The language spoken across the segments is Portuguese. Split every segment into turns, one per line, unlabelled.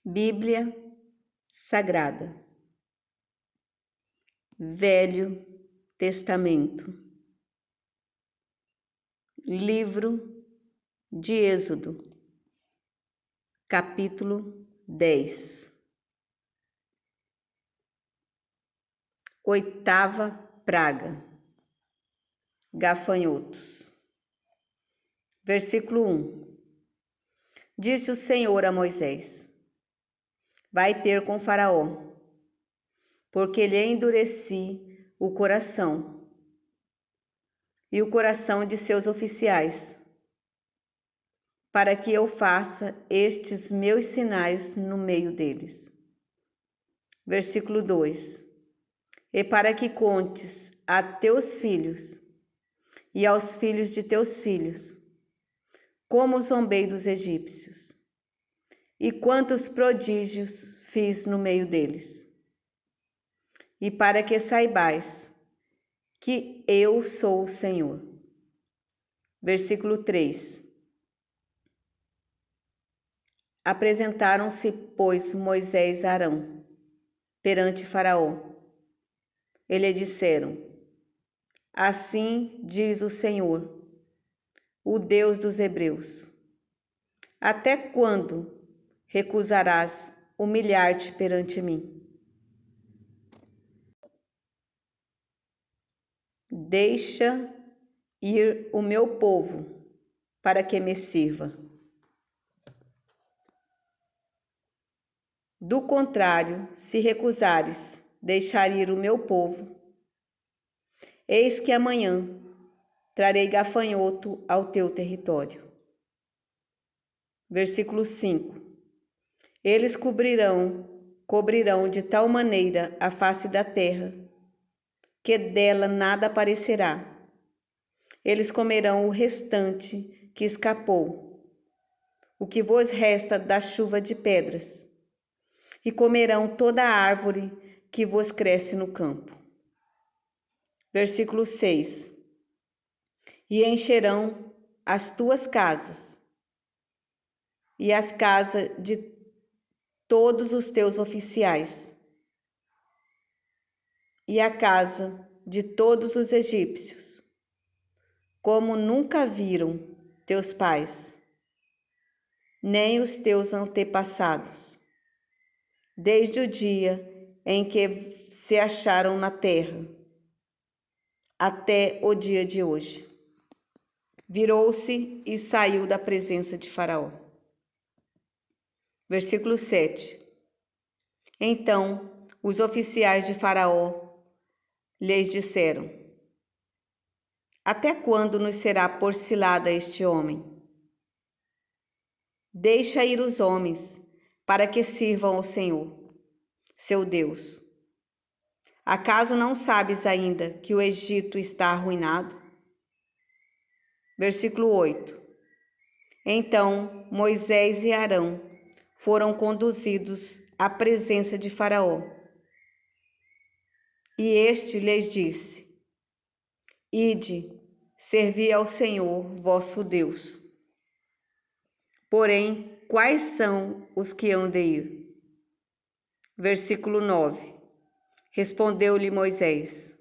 Bíblia Sagrada, Velho Testamento, Livro de Êxodo, capítulo 10. Oitava praga, gafanhotos. Versículo 1. Disse o Senhor a Moisés: vai ter com Faraó, porque lhe endureci o coração e o coração de seus oficiais, para que eu faça estes meus sinais no meio deles. Versículo 2. E para que contes a teus filhos e aos filhos de teus filhos, como zombei dos egípcios, e quantos prodígios fiz no meio deles. E para que saibais que eu sou o Senhor. Versículo 3. Apresentaram-se, pois, Moisés e Arão perante Faraó. E lhe disseram: assim diz o Senhor, o Deus dos Hebreus: até quando recusarás humilhar-te perante mim? Deixa ir o meu povo, para que me sirva. Do contrário, se recusares deixar ir o meu povo, eis que amanhã trarei gafanhoto ao teu território. Versículo 5. Eles cobrirão de tal maneira a face da terra, que dela nada aparecerá. Eles comerão o restante que escapou, o que vos resta da chuva de pedras, e comerão toda a árvore que vos cresce no campo. Versículo 6. E encherão as tuas casas, e as casas de todos os teus oficiais, e a casa de todos os egípcios, como nunca viram teus pais, nem os teus antepassados, desde o dia em que se acharam na terra, até o dia de hoje. Virou-se e saiu da presença de Faraó. Versículo 7. Então os oficiais de Faraó lhes disseram: até quando nos será por cilada este homem? Deixa ir os homens, para que sirvam ao Senhor, seu Deus. Acaso não sabes ainda que o Egito está arruinado? Versículo 8. Então Moisés e Arão foram conduzidos à presença de Faraó. E este lhes disse: ide, servi ao Senhor vosso Deus. Porém, quais são os que hão de ir? Versículo 9. Respondeu-lhe Moisés: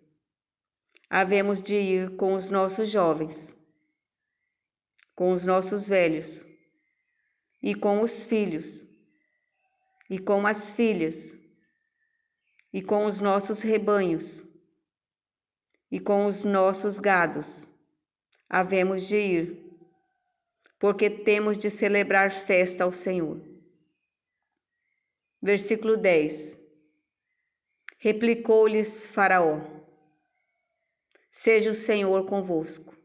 havemos de ir com os nossos jovens, com os nossos velhos, e com os filhos, e com as filhas, e com os nossos rebanhos, e com os nossos gados, havemos de ir, porque temos de celebrar festa ao Senhor. Versículo 10. Replicou-lhes Faraó: seja o Senhor convosco,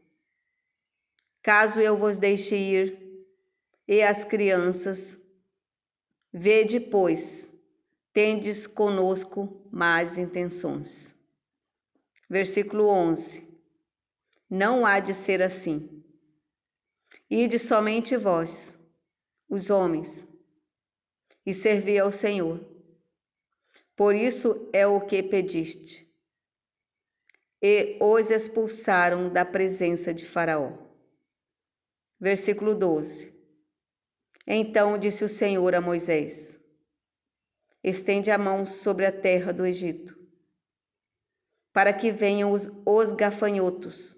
caso eu vos deixe ir, e as crianças, vede, pois, tendes conosco más intenções. Versículo 11. Não há de ser assim. Ide somente vós, os homens, e servi ao Senhor. Por isso é o que pediste. E os expulsaram da presença de Faraó. Versículo 12. Então disse o Senhor a Moisés: estende a mão sobre a terra do Egito, para que venham os gafanhotos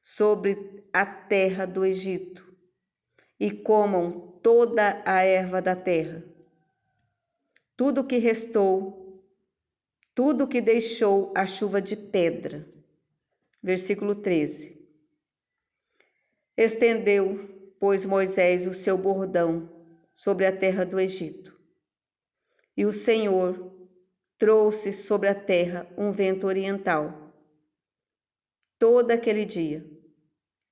sobre a terra do Egito e comam toda a erva da terra. Tudo que restou, tudo que deixou a chuva de pedra. Versículo 13. Estendeu, pois, Moisés o seu bordão sobre a terra do Egito. E o Senhor trouxe sobre a terra um vento oriental, todo aquele dia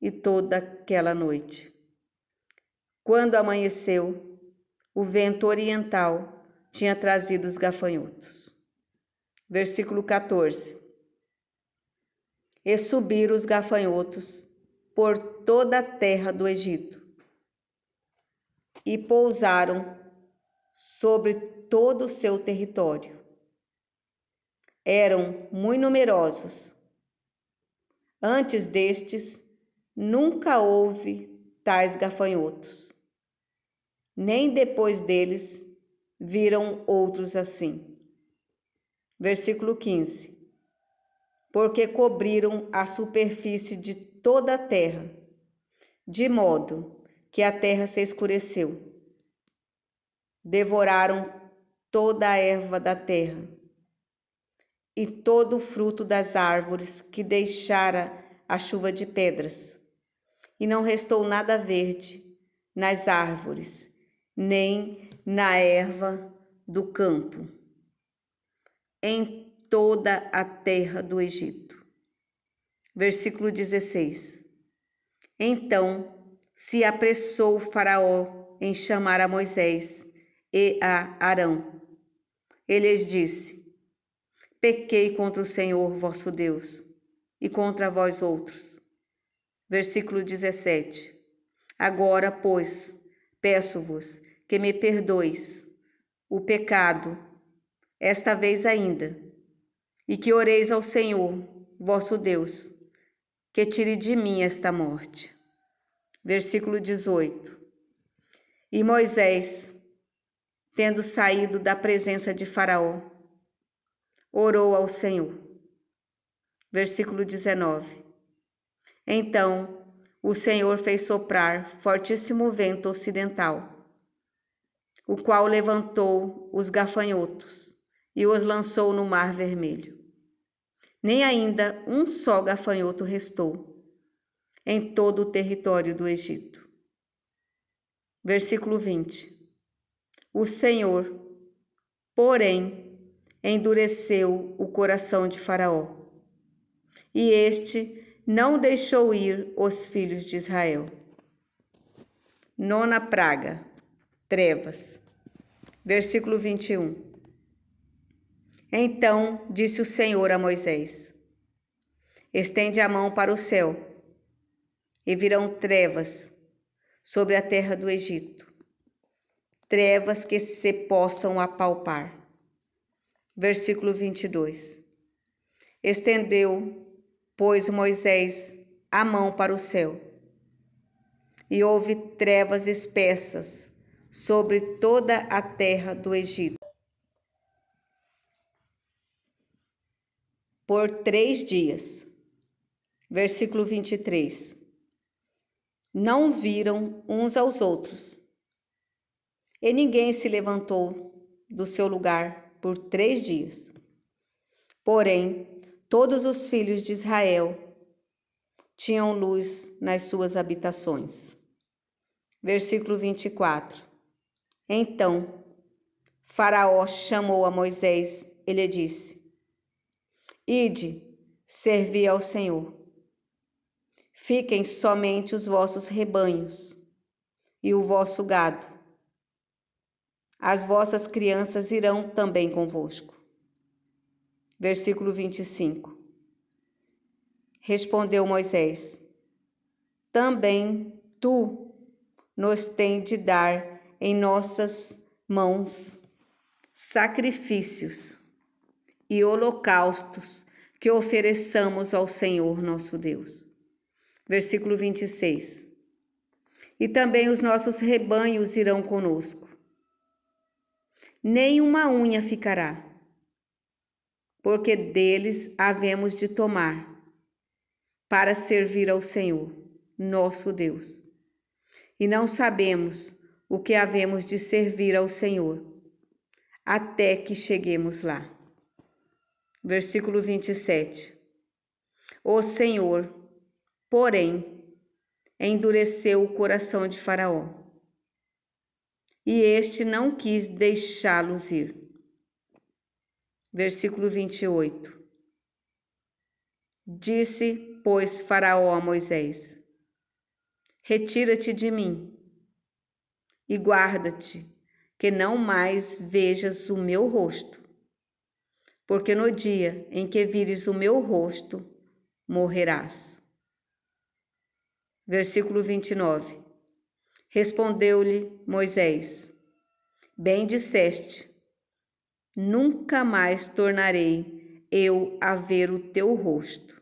e toda aquela noite. Quando amanheceu, o vento oriental tinha trazido os gafanhotos. Versículo 14. E subiram os gafanhotos por toda a terra do Egito e pousaram sobre todo o seu território. Eram muito numerosos. Antes destes, nunca houve tais gafanhotos, nem depois deles viram outros assim. Versículo 15. Porque cobriram a superfície de toda a terra, de modo que a terra se escureceu. Devoraram toda a erva da terra e todo o fruto das árvores que deixara a chuva de pedras, e não restou nada verde nas árvores, nem na erva do campo, em toda a terra do Egito. Versículo 16. Então se apressou o Faraó em chamar a Moisés e a Arão. Ele lhes disse: Pequei contra o Senhor vosso Deus e contra vós outros. Versículo 17. Agora, pois, peço-vos que me perdoeis o pecado, esta vez ainda, e que oreis ao Senhor vosso Deus, que tire de mim esta morte. Versículo 18. E Moisés, tendo saído da presença de Faraó, orou ao Senhor. Versículo 19. Então o Senhor fez soprar fortíssimo vento ocidental, o qual levantou os gafanhotos e os lançou no Mar Vermelho. Nem ainda um só gafanhoto restou em todo o território do Egito. Versículo 20. O Senhor, porém, endureceu o coração de Faraó, e este não deixou ir os filhos de Israel. Nona praga, trevas. Versículo 21. Então disse o Senhor a Moisés: Estende a mão para o céu, e virão trevas sobre a terra do Egito, trevas que se possam apalpar. Versículo 22. Estendeu, pois, Moisés a mão para o céu, e houve trevas espessas sobre toda a terra do Egito por 3 dias. Versículo 23. Não viram uns aos outros, e ninguém se levantou do seu lugar por 3 dias. Porém, todos os filhos de Israel tinham luz nas suas habitações. Versículo 24. Então Faraó chamou a Moisés e lhe disse: Ide, servi ao Senhor. Fiquem somente os vossos rebanhos e o vosso gado. As vossas crianças irão também convosco. Versículo 25. Respondeu Moisés: Também tu nos tens de dar em nossas mãos sacrifícios e holocaustos que ofereçamos ao Senhor nosso Deus. Versículo 26. E também os nossos rebanhos irão conosco. nem uma unha ficará, porque deles havemos de tomar, para servir ao Senhor, nosso Deus. E não sabemos o que havemos de servir ao Senhor, até que cheguemos lá. Versículo 27. O Senhor, porém, endureceu o coração de Faraó, e este não quis deixá-los ir. Versículo 28. Disse, pois, Faraó a Moisés: retira-te de mim e guarda-te, que não mais vejas o meu rosto, porque no dia em que vires o meu rosto, morrerás. Versículo 29. Respondeu-lhe Moisés: bem disseste, nunca mais tornarei eu a ver o teu rosto,